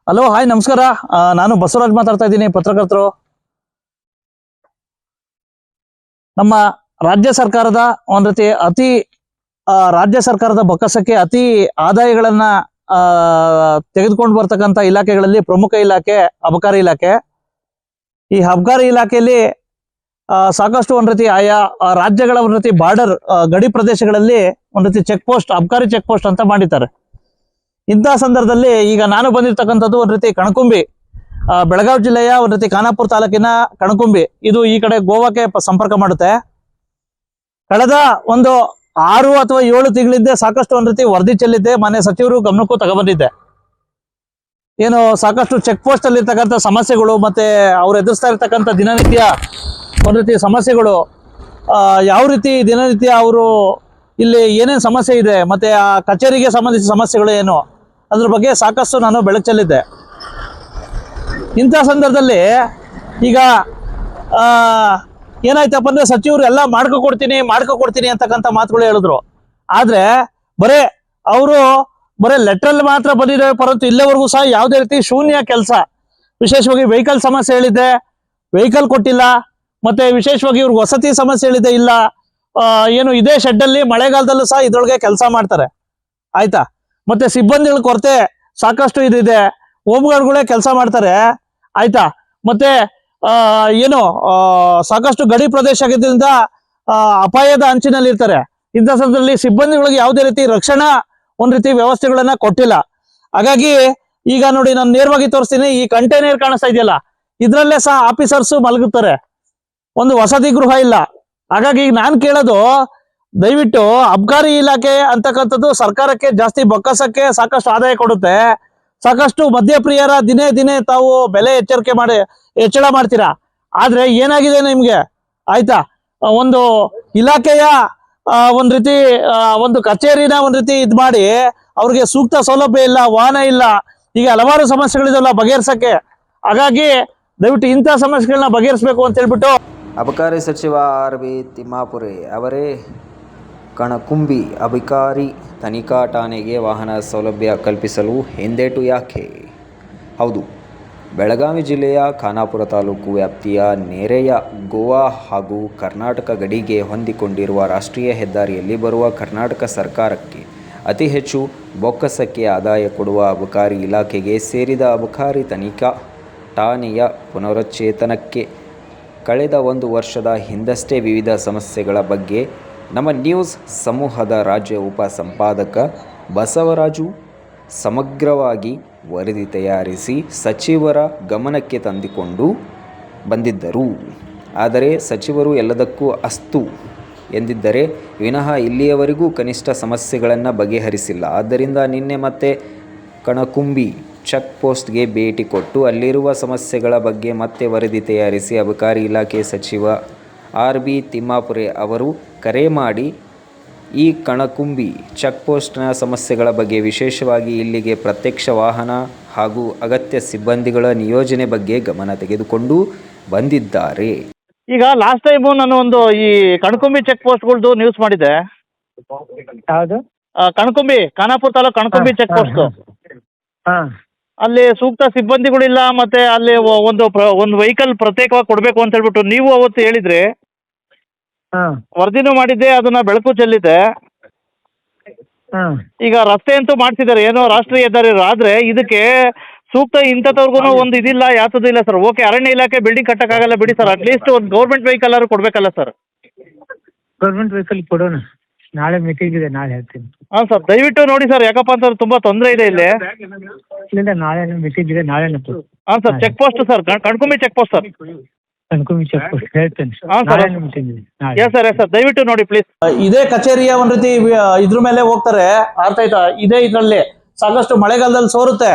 Hello hi ನಮಸ್ಕಾರ. ನಾನು ಬಸವರಾಜ್ ಮಾತಾಡ್ತಾ ಇದ್ದೀನಿ, ಪತ್ರಕರ್ತರು. ನಮ್ಮ ರಾಜ್ಯ ಸರ್ಕಾರದ ಒಂದ್ ರೀತಿ ರಾಜ್ಯ ಸರ್ಕಾರದ ಬೊಕ್ಕಸಕ್ಕೆ ಅತಿ ಆದಾಯಗಳನ್ನ ತೆಗೆದುಕೊಂಡು ಬರ್ತಕ್ಕಂಥ ಇಲಾಖೆಗಳಲ್ಲಿ ಪ್ರಮುಖ ಇಲಾಖೆ ಅಬಕಾರಿ ಇಲಾಖೆ. ಈ ಅಬಕಾರಿ ಇಲಾಖೆಯಲ್ಲಿ ಸಾಕಷ್ಟು ಒಂದ್ ರೀತಿ ಆಯಾ ರಾಜ್ಯಗಳ ಒಂದ್ ರೀತಿ ಬಾರ್ಡರ್ ಗಡಿ ಪ್ರದೇಶಗಳಲ್ಲಿ ಒಂದ್ ರೀತಿ ಚೆಕ್ ಪೋಸ್ಟ್, ಅಬಕಾರಿ ಚೆಕ್ ಪೋಸ್ಟ್ ಅಂತ ಮಾಡಿದ್ದಾರೆ. ಇಂಥ ಸಂದರ್ಭದಲ್ಲಿ ಈಗ ನಾನು ಬಂದಿರತಕ್ಕಂಥದ್ದು ಒಂದ್ ರೀತಿ ಕಣಕುಂಬಿ, ಬೆಳಗಾವಿ ಜಿಲ್ಲೆಯ ಒಂದ್ ರೀತಿ ಖಾನಾಪುರ ತಾಲೂಕಿನ ಕಣಕುಂಬಿ. ಇದು ಈ ಕಡೆ ಗೋವಾಕ್ಕೆ ಸಂಪರ್ಕ ಮಾಡುತ್ತೆ. ಕಳೆದ ಒಂದು 6 ಅಥವಾ 7 ತಿಂಗಳಿಂದ ಸಾಕಷ್ಟು ಒಂದ್ ರೀತಿ ವರದಿ ಚೆಲ್ಲಿದ್ದೆ, ಮಾನ್ಯ ಸಚಿವರು ಗಮನಕ್ಕೂ ತಗೊಬಂದಿದ್ದೆ. ಏನು ಸಾಕಷ್ಟು ಚೆಕ್ ಪೋಸ್ಟ್ ಅಲ್ಲಿ ಇರ್ತಕ್ಕಂಥ ಸಮಸ್ಯೆಗಳು ಮತ್ತೆ ಅವ್ರು ಎದುರಿಸ್ತಾ ಇರ್ತಕ್ಕಂಥ ದಿನನಿತ್ಯ ಒಂದ್ ರೀತಿ ಸಮಸ್ಯೆಗಳು, ಯಾವ ರೀತಿ ದಿನನಿತ್ಯ ಅವರು ಇಲ್ಲಿ ಏನೇನು ಸಮಸ್ಯೆ ಇದೆ, ಮತ್ತೆ ಆ ಕಚೇರಿಗೆ ಸಂಬಂಧಿಸಿದ ಸಮಸ್ಯೆಗಳು ಏನು, ಅದ್ರ ಬಗ್ಗೆ ಸಾಕಷ್ಟು ನಾನು ಬೆಳಕು ಚೆಲ್ಲಿದ್ದೆ. ಇಂಥ ಸಂದರ್ಭದಲ್ಲಿ ಈಗ ಏನಾಯ್ತಪ್ಪ ಅಂದ್ರೆ ಸಚಿವರು ಎಲ್ಲ ಮಾಡ್ಕೊಡ್ತೀನಿ ಅಂತಕ್ಕಂಥ ಮಾತುಗಳು ಹೇಳಿದ್ರು. ಆದ್ರೆ ಅವರು ಬರೇ ಲೆಟ್ರಲ್ಲಿ ಮಾತ್ರ ಬಂದಿದ್ದಾರೆ, ಪರಂತು ಇಲ್ಲಿವರೆಗೂ ಸಹ ಯಾವುದೇ ರೀತಿ ಶೂನ್ಯ ಕೆಲಸ. ವಿಶೇಷವಾಗಿ ವೆಹಿಕಲ್ ಸಮಸ್ಯೆ ಹೇಳಿದ್ದೆ, ವೆಹಿಕಲ್ ಕೊಟ್ಟಿಲ್ಲ. ಮತ್ತೆ ವಿಶೇಷವಾಗಿ ಇವ್ರಿಗೆ ವಸತಿ ಸಮಸ್ಯೆ ಹೇಳಿದ್ದೆ, ಇಲ್ಲ. ಏನು ಇದೇ ಶೆಡ್ ಅಲ್ಲಿ ಮಳೆಗಾಲದಲ್ಲೂ ಸಹ ಇದ್ರೊಳಗೆ ಕೆಲಸ ಮಾಡ್ತಾರೆ, ಆಯ್ತಾ. ಮತ್ತೆ ಸಿಬ್ಬಂದಿಗಳ ಕೊರತೆ ಸಾಕಷ್ಟು ಇದಿದೆ, ಹೋಮ್ ಗಾರ್ಡ್ಗಳೇ ಕೆಲಸ ಮಾಡ್ತಾರೆ, ಆಯ್ತಾ. ಮತ್ತೆ ಏನು ಸಾಕಷ್ಟು ಗಡಿ ಪ್ರದೇಶ ಆಗಿದ್ದರಿಂದ ಅಪಾಯದ ಅಂಚಿನಲ್ಲಿ ಇರ್ತಾರೆ. ಇಂಥ ಸಂದರ್ಭದಲ್ಲಿ ಸಿಬ್ಬಂದಿಗಳಿಗೆ ಯಾವುದೇ ರೀತಿ ರಕ್ಷಣಾ ಒಂದ್ ರೀತಿ ವ್ಯವಸ್ಥೆಗಳನ್ನ ಕೊಟ್ಟಿಲ್ಲ. ಹಾಗಾಗಿ ಈಗ ನೋಡಿ, ನಾನು ನೇರವಾಗಿ ತೋರಿಸ್ತೀನಿ. ಈ ಕಂಟೈನರ್ ಕಾಣಿಸ್ತಾ ಇದೆಯಲ್ಲ, ಇದ್ರಲ್ಲೇ ಸಹ ಆಫೀಸರ್ಸ್ ಮಲಗುತ್ತಾರೆ, ಒಂದು ವಸತಿ ಗೃಹ ಇಲ್ಲ. ಹಾಗಾಗಿ ಈಗ ನಾನು ಕೇಳೋದು, ದಯವಿಟ್ಟು ಅಬಕಾರಿ ಇಲಾಖೆ ಅಂತಕ್ಕಂಥದ್ದು ಸರ್ಕಾರಕ್ಕೆ ಜಾಸ್ತಿ ಬೊಕ್ಕಸಕ್ಕೆ ಸಾಕಷ್ಟು ಆದಾಯ ಕೊಡುತ್ತೆ. ಸಾಕಷ್ಟು ಮದ್ಯಪ್ರಿಯರ ದಿನೇ ತಾವು ಬೆಲೆ ಹೆಚ್ಚಳ ಮಾಡ್ತೀರಾ. ಆದ್ರೆ ಏನಾಗಿದೆ ನಿಮ್ಗೆ, ಆಯ್ತಾ, ಒಂದು ಇಲಾಖೆಯ ಒಂದ್ ರೀತಿ ಒಂದು ಕಚೇರಿನ ಒಂದ್ ರೀತಿ ಇದ್ ಮಾಡಿ ಅವ್ರಿಗೆ ಸೂಕ್ತ ಸೌಲಭ್ಯ ಇಲ್ಲ, ವಾಹನ ಇಲ್ಲ, ಹೀಗೆ ಹಲವಾರು ಸಮಸ್ಯೆಗಳಿದೆಲ್ಲ ಬಗೆಹರಿಸಕ್ಕೆ. ಹಾಗಾಗಿ ದಯವಿಟ್ಟು ಇಂಥ ಸಮಸ್ಯೆಗಳನ್ನ ಬಗೆಹರಿಸಬೇಕು ಅಂತ ಹೇಳ್ಬಿಟ್ಟು ಅಬಕಾರಿ ಸಚಿವ ಆರ್.ಬಿ. ತಿಮ್ಮಾಪುರೆ ಅವರೇ ಕಣಕುಂಬಿ ಅಬಕಾರಿ ತನಿಖಾ ಠಾಣೆಗೆ ವಾಹನ ಸೌಲಭ್ಯ ಕಲ್ಪಿಸಲು ಹಿಂದೇಟು ಯಾಕೆ? ಹೌದು, ಬೆಳಗಾವಿ ಜಿಲ್ಲೆಯ ಖಾನಾಪುರ ತಾಲೂಕು ವ್ಯಾಪ್ತಿಯ ನೆರೆಯ ಗೋವಾ ಹಾಗೂ ಕರ್ನಾಟಕ ಗಡಿಗೆ ಹೊಂದಿಕೊಂಡಿರುವ ರಾಷ್ಟ್ರೀಯ ಹೆದ್ದಾರಿಯಲ್ಲಿ ಬರುವ ಕರ್ನಾಟಕ ಸರ್ಕಾರಕ್ಕೆ ಅತಿ ಹೆಚ್ಚು ಬೊಕ್ಕಸಕ್ಕೆ ಆದಾಯ ಕೊಡುವ ಅಬಕಾರಿ ಇಲಾಖೆಗೆ ಸೇರಿದ ಅಬಕಾರಿ ತನಿಖಾ ಠಾಣೆಯ ಪುನರುಚ್ಚೇತನಕ್ಕೆ ಕಳೆದ 1 ವರ್ಷದ ಹಿಂದಷ್ಟೇ ವಿವಿಧ ಸಮಸ್ಯೆಗಳ ಬಗ್ಗೆ ನಮ್ಮ ನ್ಯೂಸ್ ಸಮೂಹದ ರಾಜ್ಯ ಉಪ ಸಂಪಾದಕ ಬಸವರಾಜು ಸಮಗ್ರವಾಗಿ ವರದಿ ತಯಾರಿಸಿ ಸಚಿವರ ಗಮನಕ್ಕೆ ತಂದುಕೊಂಡು ಬಂದಿದ್ದರು. ಆದರೆ ಸಚಿವರು ಎಲ್ಲದಕ್ಕೂ ಅಸ್ತು ಎಂದಿದ್ದರೆ ವಿನಃ ಇಲ್ಲಿಯವರೆಗೂ ಕನಿಷ್ಠ ಸಮಸ್ಯೆಗಳನ್ನು ಬಗೆಹರಿಸಿಲ್ಲ. ಆದ್ದರಿಂದ ನಿನ್ನೆ ಮತ್ತೆ ಕಣಕುಂಬಿ ಚೆಕ್ ಪೋಸ್ಟ್ಗೆ ಭೇಟಿ ಕೊಟ್ಟು ಅಲ್ಲಿರುವ ಸಮಸ್ಯೆಗಳ ಬಗ್ಗೆ ಮತ್ತೆ ವರದಿ ತಯಾರಿಸಿ ಅಬಕಾರಿ ಇಲಾಖೆ ಸಚಿವ ಆರ್.ಬಿ. ತಿಮ್ಮಾಪುರೆ ಅವರು ಕರೆ ಮಾಡಿ ಈ ಕಣಕುಂಬಿ ಚೆಕ್ ಪೋಸ್ಟ್ನ ಸಮಸ್ಯೆಗಳ ಬಗ್ಗೆ, ವಿಶೇಷವಾಗಿ ಇಲ್ಲಿಗೆ ಪ್ರತ್ಯಕ್ಷ ವಾಹನ ಹಾಗೂ ಅಗತ್ಯ ಸಿಬ್ಬಂದಿಗಳ ನಿಯೋಜನೆ ಬಗ್ಗೆ ಗಮನ ತೆಗೆದುಕೊಂಡು ಬಂದಿದ್ದಾರೆ. ಈಗ ಲಾಸ್ಟ್ ಟೈಮು ನಾನು ಒಂದು ಈ ಕಣಕುಂಬಿ ಚೆಕ್ ಪೋಸ್ಟ್ಗಳ್ದು ನ್ಯೂಸ್ ಮಾಡಿದ್ದೆ. ಯಾವುದು? Kanakumbi, Khanapur taluk Kanakumbi check post. ಅಲ್ಲಿ ಸೂಕ್ತ ಸಿಬ್ಬಂದಿಗಳಿಲ್ಲ, ಮತ್ತೆ ಅಲ್ಲಿ ಒಂದು ವೆಹಿಕಲ್ ಪ್ರತ್ಯೇಕವಾಗಿ ಕೊಡಬೇಕು ಅಂತ ಹೇಳ್ಬಿಟ್ಟು ನೀವು ಅವತ್ತು ಹೇಳಿದ್ರಿ. ವರದಿನೂ ಮಾಡಿದ್ದೆ, ಅದನ್ನ ಬೆಳಕು ಚೆಲ್ಲಿದ್ದೆ. ಈಗ ರಸ್ತೆ ಅಂತೂ ಮಾಡ್ತಿದ್ದಾರೆ, ಏನೋ ರಾಷ್ಟ್ರೀಯ ಹೆದ್ದಾರಿ, ಆದ್ರೆ ಇದಕ್ಕೆ ಸೂಕ್ತ ಇಂಥವ್ರಿಗೂ ಒಂದು ಇದಿಲ್ಲ, ಯಾತದು ಇಲ್ಲ ಸರ್. ಓಕೆ, ಅರಣ್ಯ ಇಲಾಖೆ ಬಿಲ್ಡಿಂಗ್ ಕಟ್ಟಕ್ಕಾಗಲ್ಲ ಬಿಡಿ ಸರ್, ಅಟ್ಲೀಸ್ಟ್ ಒಂದು ಗೌರ್ಮೆಂಟ್ ವೆಹಿಕಲ್ ಆದ್ರೂ ಕೊಡ್ಬೇಕಲ್ಲ ಸರ್. ಗೌರ್ಮೆಂಟ್ ವೆಹಿಕಲ್ ಕೊಡೋಣ, ನಾಳೆ ಮೀಟಿಂಗ್ ಇದೆ, ನಾಳೆ ಹೇಳ್ತೀನಿ. ಹಾಂ ಸರ್, ದಯವಿಟ್ಟು ನೋಡಿ ಸರ್, ಯಾಕಪ್ಪ ಅಂತಂದ್ರೆ ತುಂಬಾ ತೊಂದರೆ ಇದೆ ಇಲ್ಲಿ. ಇಲ್ಲ, ನಾಳೆ ಮೀಟಿಂಗ್ ಇದೆ, ನಾಳೆ. ಹಾಂ sir, check post sir, Kanakumbi check post sir. Kanakumbi check post ಹೇಳ್ತೇನೆ. ಹಾಂ ಸರ್, ಮೀಟಿಂಗ್ ಇದೆ. ಎಸ್ ಸರ್, ದಯವಿಟ್ಟು ನೋಡಿ ಪ್ಲೀಸ್. ಇದೇ ಕಚೇರಿಯ ಒಂದ್ ರೀತಿ ಇದ್ರ ಮೇಲೆ ಹೋಗ್ತಾರೆ, ಅರ್ಥ ಆಯ್ತಾ. ಇದೇ ಇದ್ರಲ್ಲಿ ಸಾಕಷ್ಟು ಮಳೆಗಾಲದಲ್ಲಿ ಸೋರುತ್ತೆ,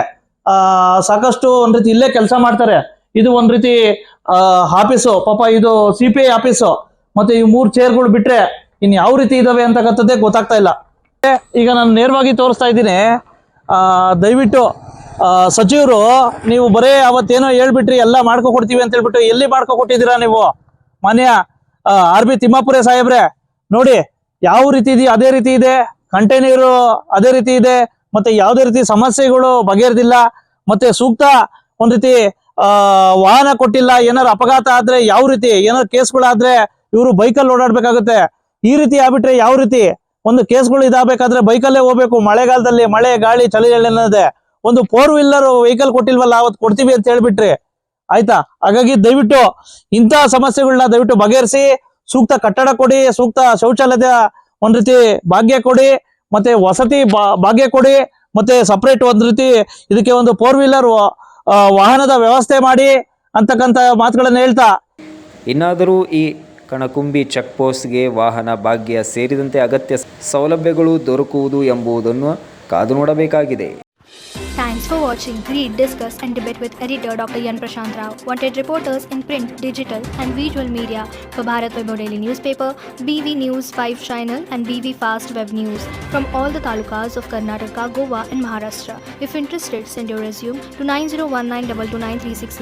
ಸಾಕಷ್ಟು ಒಂದ್ ರೀತಿ ಇಲ್ಲೇ ಕೆಲಸ ಮಾಡ್ತಾರೆ. ಇದು ಒಂದ್ ರೀತಿ ಆಫೀಸು, ಪಾಪ ಇದು CPI ಆಫೀಸು. ಮತ್ತೆ ಈ 3 ಚೇರ್ಗಳು ಬಿಟ್ರೆ ಇನ್ ಯಾವ ರೀತಿ ಇದಾವೆ ಅಂತಕ್ಕಂಥದ್ದೇ ಗೊತ್ತಾಗ್ತಾ ಇಲ್ಲ. ಈಗ ನಾನು ನೇರವಾಗಿ ತೋರಿಸ್ತಾ ಇದ್ದೀನಿ. ದಯವಿಟ್ಟು ಸಚಿವರು, ನೀವು ಬರೇ ಅವತ್ತೇನೋ ಹೇಳ್ಬಿಟ್ರಿ ಎಲ್ಲ ಮಾಡ್ಕೊಡ್ತೀವಿ ಅಂತ ಹೇಳ್ಬಿಟ್ಟು, ಎಲ್ಲಿ ಮಾಡ್ಕೊಟ್ಟಿದ್ದೀರಾ ನೀವು? ಮಾನ್ಯ ಆರ್.ಬಿ. ತಿಮ್ಮಾಪುರೆ ಸಾಹೇಬ್ರೆ, ನೋಡಿ ಯಾವ ರೀತಿ ಇದೆಯೋ ಅದೇ ರೀತಿ ಇದೆ, ಕಂಟೈನರು ಅದೇ ರೀತಿ ಇದೆ, ಮತ್ತೆ ಯಾವುದೇ ರೀತಿ ಸಮಸ್ಯೆಗಳು ಬಗೆಹರಿದಿಲ್ಲ. ಮತ್ತೆ ಸೂಕ್ತ ಒಂದ್ ರೀತಿ ವಾಹನ ಕೊಟ್ಟಿಲ್ಲ, ಏನಾರು ಅಪಘಾತ ಆದ್ರೆ ಯಾವ ರೀತಿ, ಏನಾರು ಕೇಸ್ಗಳಾದ್ರೆ ಇವರು ಬೈಕಲ್ಲಿ ಓಡಾಡ್ಬೇಕಾಗುತ್ತೆ. ಈ ರೀತಿ ಆಗ್ಬಿಟ್ರೆ ಯಾವ ರೀತಿ? ಒಂದು ಕೇಸ್ಗಳು ಇದಾಗಬೇಕಾದ್ರೆ ಬೈಕಲ್ಲೇ ಹೋಗ್ಬೇಕು. ಮಳೆಗಾಲದಲ್ಲಿ ಮಳೆ ಗಾಳಿ ಚಳಿ ಅನ್ನೋದೇ ಒಂದು 4-ವೀಲರ್ ವೆಹಿಕಲ್ ಕೊಟ್ಟಿಲ್ವಲ್ಲ, ಅವತ್ತು ಕೊಡ್ತೀವಿ ಅಂತ ಹೇಳ್ಬಿಟ್ರಿ, ಆಯ್ತಾ? ಹಾಗಾಗಿ ದಯವಿಟ್ಟು ಇಂತಹ ಸಮಸ್ಯೆಗಳನ್ನ ದಯವಿಟ್ಟು ಬಗೆಹರಿಸಿ, ಸೂಕ್ತ ಕಟ್ಟಡ ಕೊಡಿ, ಸೂಕ್ತ ಶೌಚಾಲಯದ ಒಂದ್ ರೀತಿ ಭಾಗ್ಯ ಕೊಡಿ, ಮತ್ತೆ ವಸತಿ ಭಾಗ್ಯ ಕೊಡಿ, ಮತ್ತೆ ಸಪರೇಟ್ ಒಂದ್ ರೀತಿ ಇದಕ್ಕೆ ಒಂದು 4-ವೀಲರ್ ವಾಹನದ ವ್ಯವಸ್ಥೆ ಮಾಡಿ ಅಂತಕ್ಕಂಥ ಮಾತುಗಳನ್ನ ಹೇಳ್ತಾ, ಇನ್ನಾದರೂ ಈ ಕಣಕುಂಬಿ ಚೆಕ್ ಪೋಸ್ಟ್ಗೆ ವಾಹನ ಭಾಗ್ಯ ಸೇರಿದಂತೆ ಅಗತ್ಯ ಸೌಲಭ್ಯಗಳು ದೊರಕುವುದು ಎಂಬುದನ್ನು ಕಾದು ನೋಡಬೇಕಾಗಿದೆ. Thanks for watching. Read, discuss and debate with editor Dr. Yan Prashant Rao. Wanted reporters in print, digital and visual media for Bharat Vaibhav Daily Newspaper, BV News 5 Channel and BV Fast Web News from all the talukas of Karnataka, Goa and Maharashtra. If interested, send your resume to 9019229369.